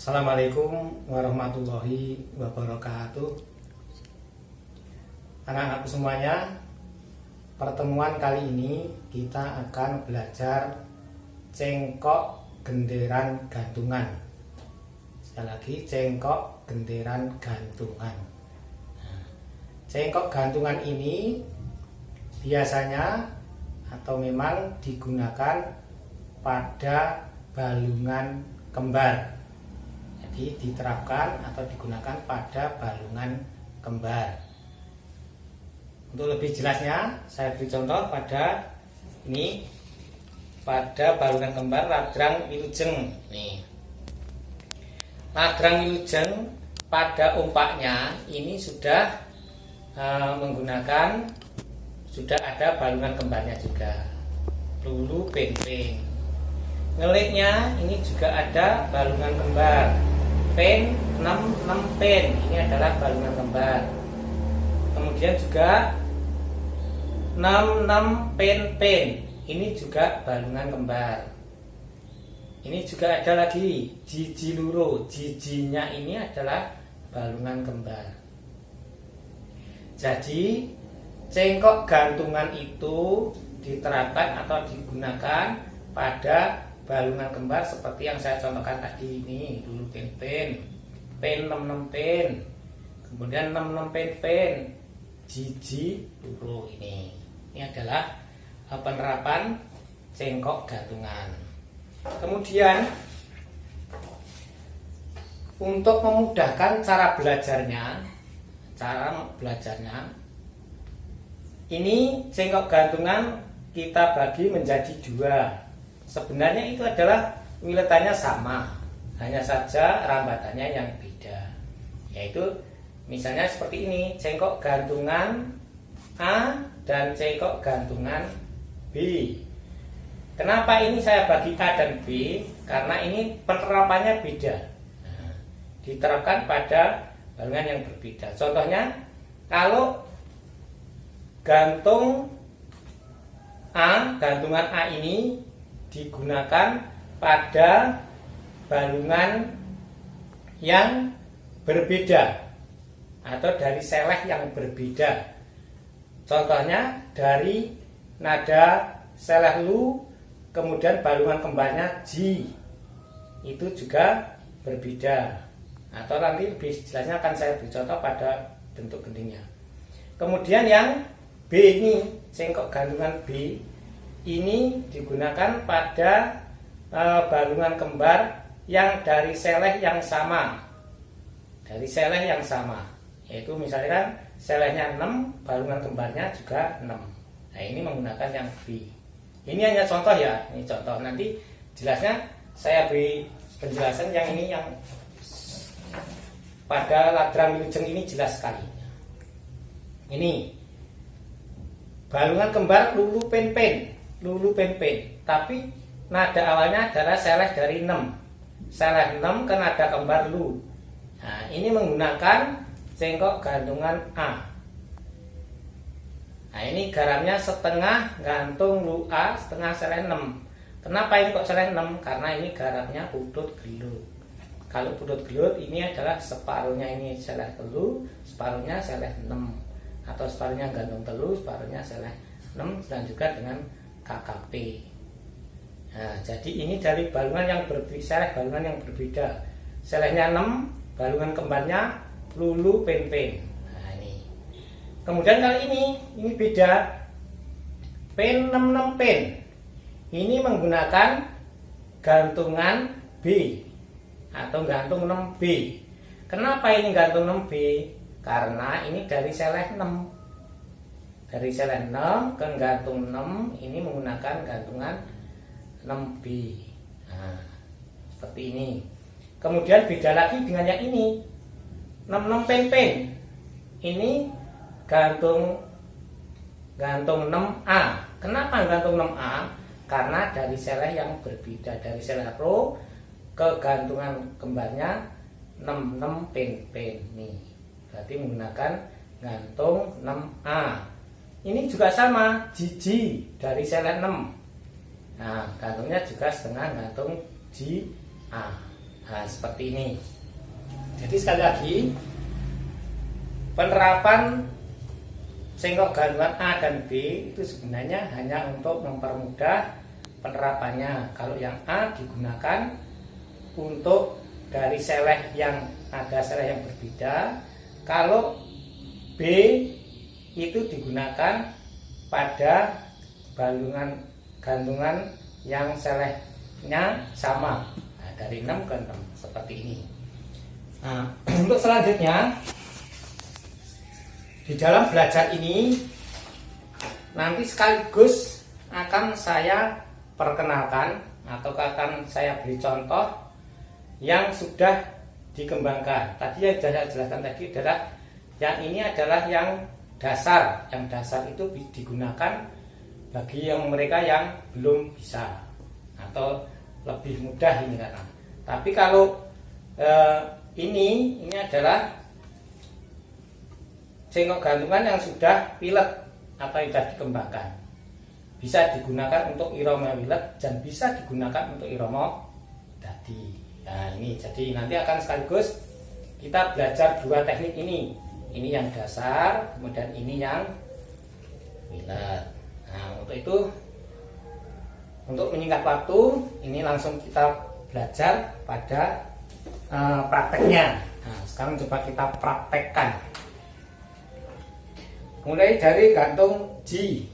Assalamualaikum warahmatullahi wabarakatuh. Anak-anakku semuanya, pertemuan kali ini kita akan belajar cengkok genderan gantungan. Sekali lagi, cengkok genderan gantungan. Cengkok gantungan ini biasanya atau memang digunakan pada balungan kembar. Jadi diterapkan atau digunakan pada balungan kembar. Untuk lebih jelasnya, saya beri contoh pada ini, pada balungan kembar ladrang wilujeng. Nih, ladrang wilujeng pada umpaknya ini sudah menggunakan, sudah ada balungan kembarnya juga, lulu pemping. Ngeliknya ini juga ada balungan kembar, pen 6 pen, ini adalah balungan kembar. Kemudian juga 6 pen, ini juga balungan kembar. Ini juga ada lagi jiji luro, jijinya ini adalah balungan kembar. Jadi cengkok gantungan itu diterapkan atau digunakan pada balungan kembar seperti yang saya contohkan tadi ini, dulu pen 6 pen, kemudian 6 pen, jiji luro ini. Ini adalah penerapan cengkok gantungan. Kemudian untuk memudahkan cara belajarnya, ini cengkok gantungan kita bagi menjadi dua. Sebenarnya itu adalah wiletannya sama, hanya saja rambatannya yang beda. Yaitu misalnya seperti ini, cengkok gantungan A dan cengkok gantungan B. Kenapa ini saya bagi A dan B? Karena ini penerapannya beda. Nah, diterapkan pada balungan yang berbeda. Contohnya, kalau gantungan A ini digunakan pada balungan yang berbeda atau dari seleh yang berbeda. Contohnya dari nada seleh lu, kemudian balungan kembarnya ji, itu juga berbeda. Atau nanti lebih jelasnya akan saya beri contoh pada bentuk gendingnya. Kemudian yang B ini, cengkok gantungan B ini digunakan pada balungan kembar yang dari seleh yang sama. Dari seleh yang sama, yaitu misalkan selehnya 6, balungan kembarnya juga 6. Nah, ini menggunakan yang B. Ini hanya contoh ya, ini contoh. Nanti jelasnya saya beri penjelasan yang ini, yang pada ladrang wilujeng ini jelas sekali. Ini balungan kembar lulu pen, tapi nada awalnya adalah seleh dari 6. Seleh 6 ke nada kembar lu. Nah, ini menggunakan cengkok gantungan A. Nah, ini garamnya setengah gantung lu A, setengah seleh 6. Kenapa ini kok seleh 6? Karena ini garamnya putut gelut. Kalau putut gelut ini adalah separuhnya ini seleh telu, separuhnya seleh 6. Atau separuhnya gantung telu, separuhnya seleh 6, dan juga dengan KKP. Nah, jadi ini dari balungan yang berbeda, seleh balungan yang berbeda. Selehnya 6, balungan kembarnya lulu pen. Nah, ini. Kemudian kali ini beda. Pen 6 pen. Ini menggunakan gantungan B atau gantung 6B. Kenapa ini gantung 6B? Karena ini dari seleh 6. Dari seleh 6 ke gantung 6, ini menggunakan gantungan 6B. Nah, seperti ini. Kemudian beda lagi dengan yang ini, 6 pen. Ini gantung 6A. Kenapa gantung 6A? Karena dari seleh yang berbeda. Dari seleh ro ke gantungan kembarnya 6 pen. Nih, berarti menggunakan gantung 6A. Ini juga sama, jiji dari seleh 6. Nah, gantungnya juga setengah gantung G A. Nah, seperti ini. Jadi sekali lagi, penerapan sengkok gantungan A dan B itu sebenarnya hanya untuk mempermudah penerapannya. Kalau yang A digunakan untuk dari seleh yang ada seleh yang berbeda, kalau B itu digunakan pada gantungan yang selehnya sama. Nah, dari 6 ke 6 seperti ini. Nah, untuk selanjutnya di dalam belajar ini nanti sekaligus akan saya perkenalkan atau akan saya beri contoh yang sudah dikembangkan. Tadi yang sudah saya jelaskan tadi adalah yang ini adalah yang dasar. Yang dasar itu digunakan bagi yang mereka yang belum bisa atau lebih mudah ini karena. Tapi kalau ini adalah sengkok gantungan yang sudah pilet atau yang sudah dikembangkan. Bisa digunakan untuk irama wilet dan bisa digunakan untuk irama dadi. Nah ini jadi nanti akan sekaligus kita belajar dua teknik ini. Ini yang dasar, kemudian ini yang wilet. Nah untuk itu, untuk menyingkat waktu, ini langsung kita belajar pada prakteknya. Nah sekarang coba kita praktekkan. Mulai dari gantung G,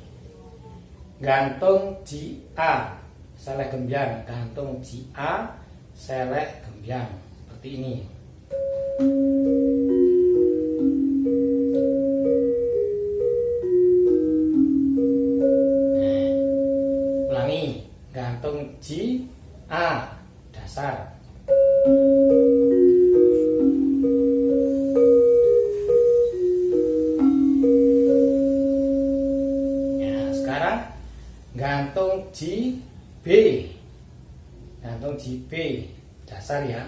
gantung G A, seleh gembyang, gantung G A, seleh gembyang, seperti ini. Nah, ulangi, gantung G A, dasar. Gantung G B, gantung G B dasar ya.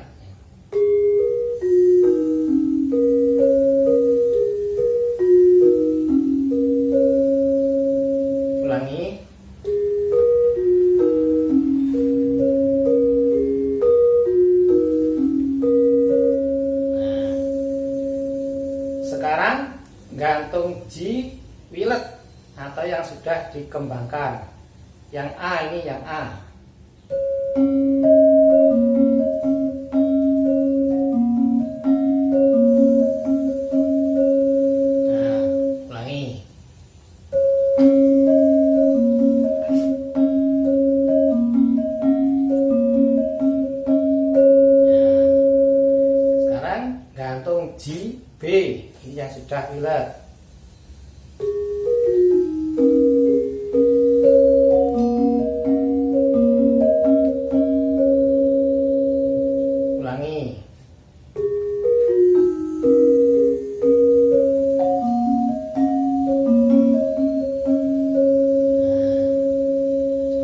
Ulangi. Nah, sekarang gantung G wilet atau yang sudah dikembangkan. Yang A ini yang A. Nah, ulangi. Nah, sekarang gantung G B ini yang sudah wilet.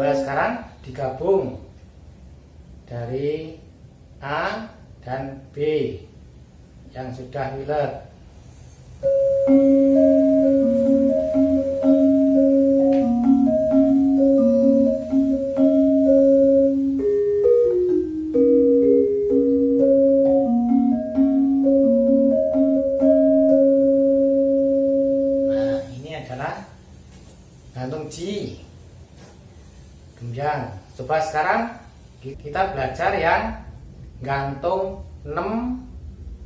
Sekarang digabung dari A dan B yang sudah wilet. Nah, ini adalah gantung G gembyang. Coba sekarang kita belajar yang gantung 6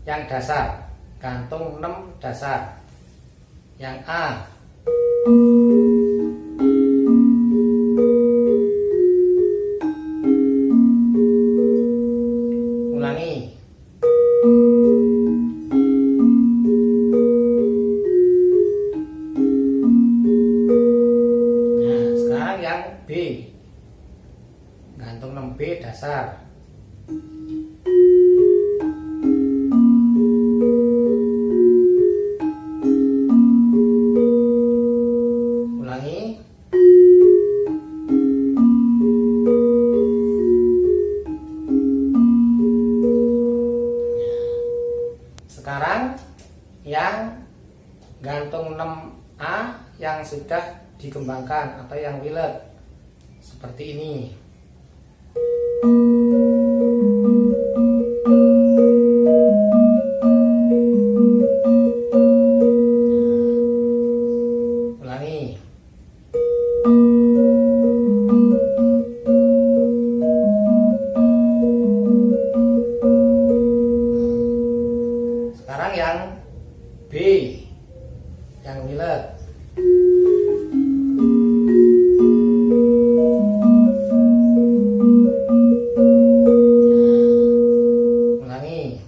yang dasar. Gantung 6 dasar. Yang A. Ulangi. Nah, sekarang yang B. Gantung 6B dasar. Ulangi. Sekarang yang gantung 6A yang sudah dikembangkan atau yang wilet seperti ini. Sekarang yang B, yang bulat. Ulangi.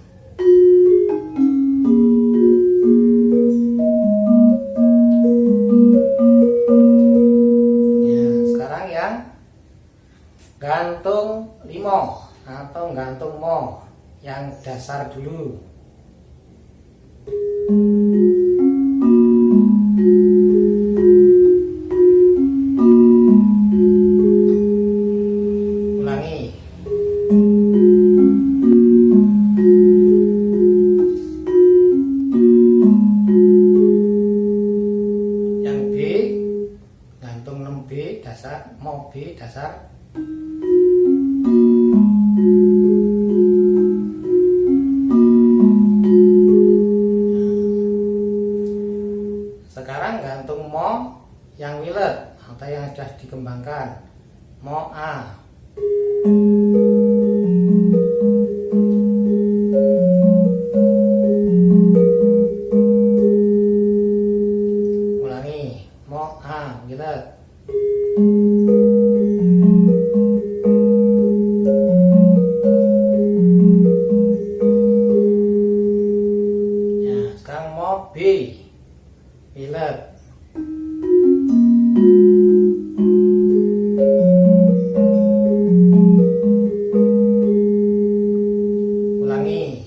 Ya, sekarang yang gantung limo atau gantung mo, yang dasar dulu. Ulangi. Yang B, gantung 6B dasar, mo B dasar. Sekarang gantung mo yang wilet atau yang sudah dikembangkan, mo A. Ulangi, mo A wilet. Ya, sekarang mo B wilet. Ulangi.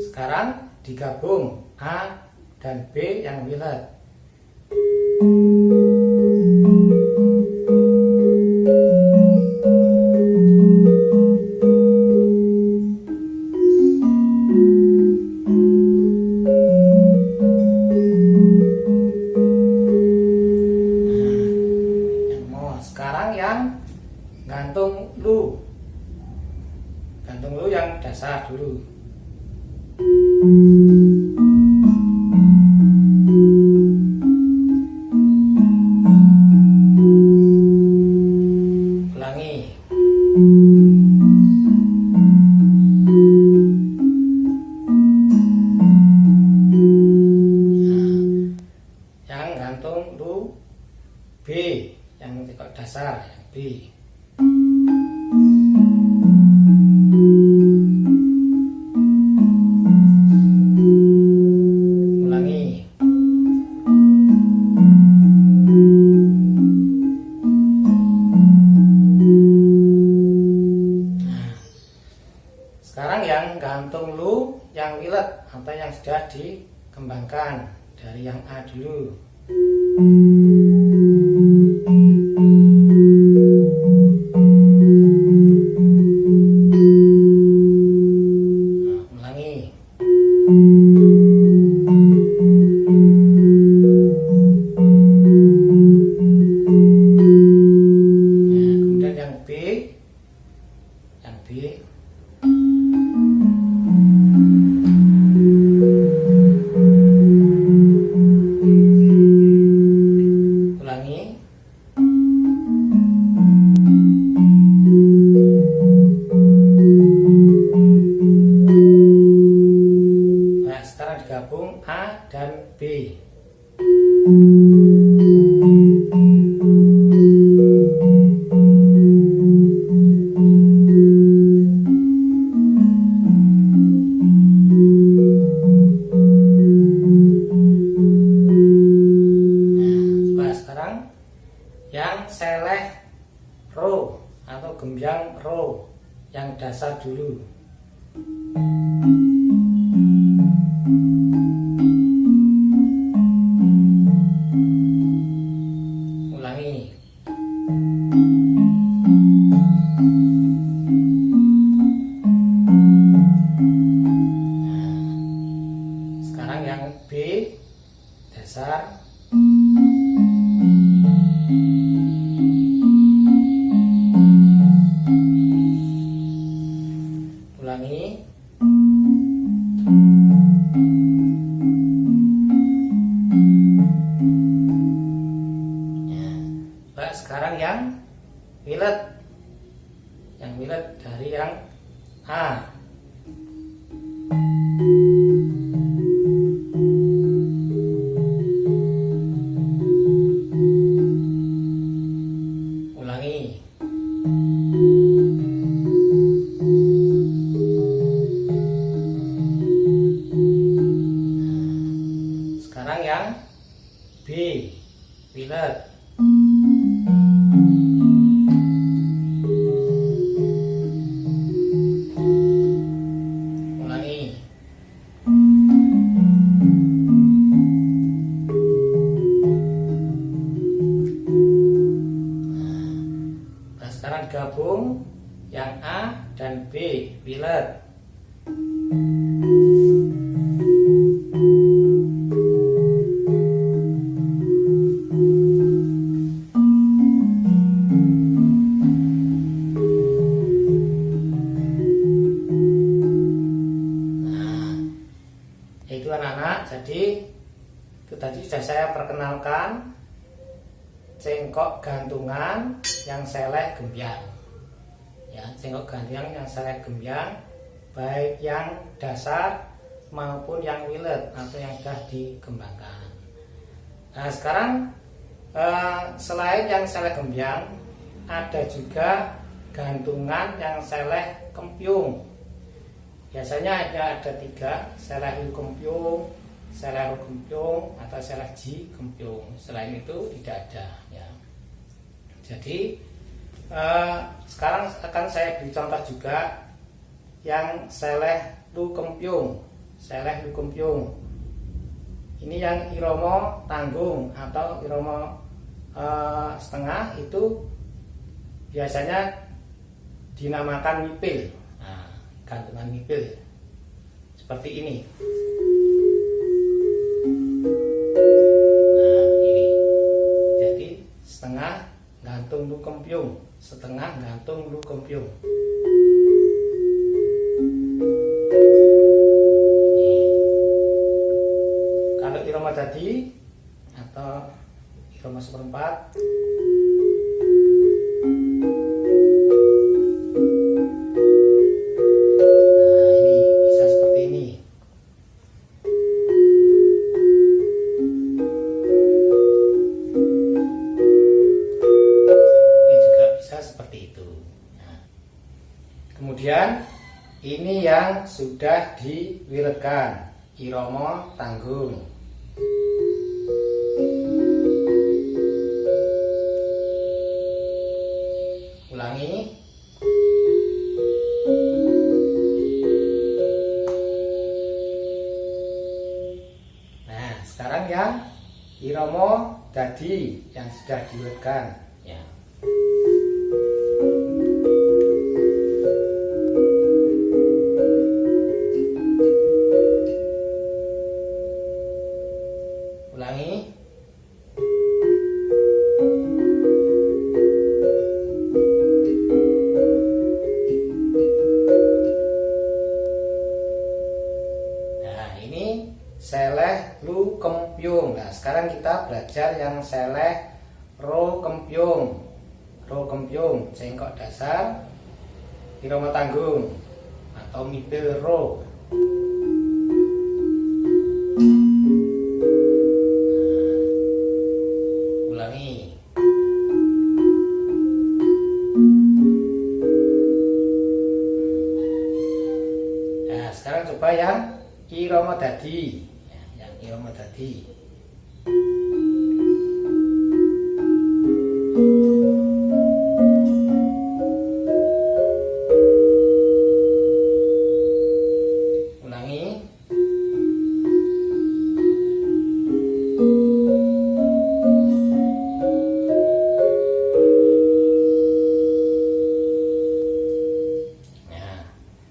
Sekarang digabung A dan B yang wilet. Sekarang yang gantung lu, yang dasar dulu. Ulangi. Yang gantung lu B, yang dasar yang B. Ulangi. Nah, sekarang yang gantung lu yang wilet atau yang sudah dikembangkan, dari yang A dulu. Gabung A dan B. Nah, sekarang yang seleh ro atau gembyang ro, yang dasar dulu. Ulangi. Nah, sekarang yang B dasar. Ulangi. sekarang yang wilet. Yang wilet dari yang A. Ulangi. Sekarang yang B, wilet. Ulangi. Nah, sekarang digabung yang A dan B, wilet. Itu anak-anak, jadi itu tadi sudah saya perkenalkan cengkok gantungan yang seleh gembyang. Ya, cengkok gantungan yang seleh gembyang, baik yang dasar maupun yang wilet atau yang sudah dikembangkan. Nah, sekarang selain yang seleh gembyang, ada juga gantungan yang seleh kempiung. Biasanya ada 3, seleh lu kempiung, seleh lu kempiung, atau seleh ji kempiung. Selain itu tidak ada. Ya. Jadi sekarang akan saya beri contoh juga yang seleh lu kempiung. Seleh lu kempiung. Ini yang irama tanggung atau irama setengah itu biasanya dinamakan mipil. Gantungan mipil seperti ini. Nah, ini jadi setengah gantung lu kempiung, setengah gantung lu kempiung. Kalau irama tadi atau irama seperempat, kemudian ini yang sudah diwiletkan, irama tanggung. Ulangi. Nah, sekarang yang irama dadi yang sudah diwiletkan. Ya. Ulangi. Nah, ini seleh lu kempiung. Nah, sekarang kita belajar yang seleh ro kempiung. Ro kempiung, cengkok dasar, irama tanggung atau mipil ro. Ulangi. Nah, sekarang coba yang irama dadi. Ya, yang irama dadi. Ulangi.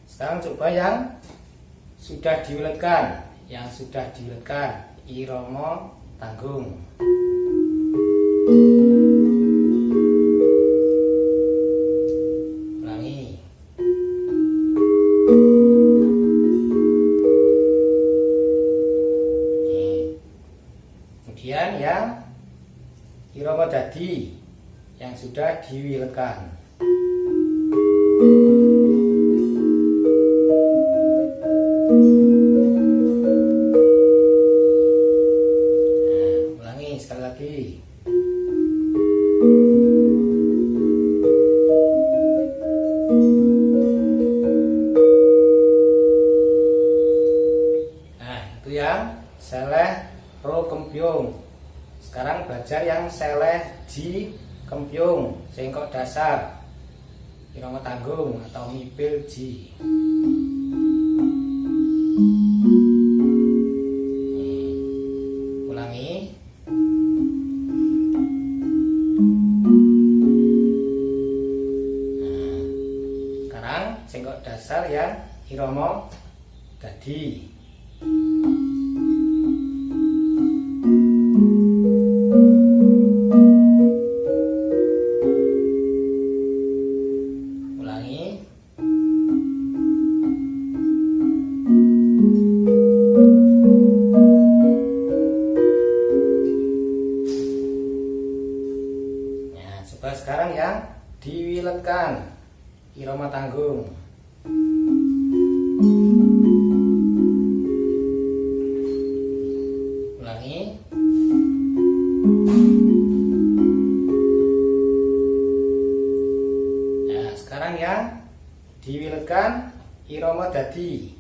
Sekarang coba yang sudah diwiletkan, irama tanggung. Ulangi. Kemudian yang irama dadi, yang sudah diwiletkan. Nah, ulangi sekali lagi. Nah, itu yang seleh ro kembyung. Sekarang belajar yang seleh ji kembyung, sengkok dasar, irama tanggung atau mipil ji. Ulangi. Nah, sekarang sengkok dasar yang irama dadi. Coba sekarang yang diwiletkan, irama tanggung. Ulangi. Nah, sekarang yang diwiletkan, irama dadi.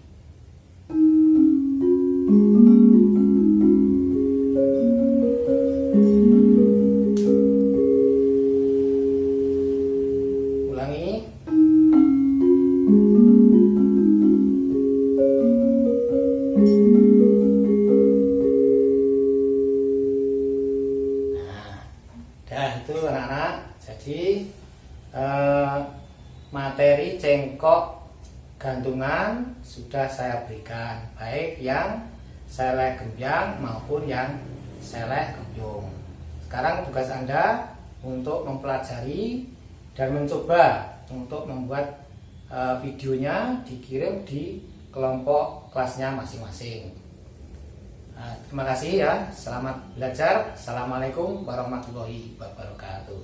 Itu anak-anak, jadi materi cengkok gantungan sudah saya berikan, baik yang seleh gembyang maupun yang seleh kembyung. Sekarang tugas Anda untuk mempelajari dan mencoba untuk membuat videonya, dikirim di kelompok kelasnya masing-masing. Terima kasih ya, selamat belajar. Assalamualaikum warahmatullahi wabarakatuh.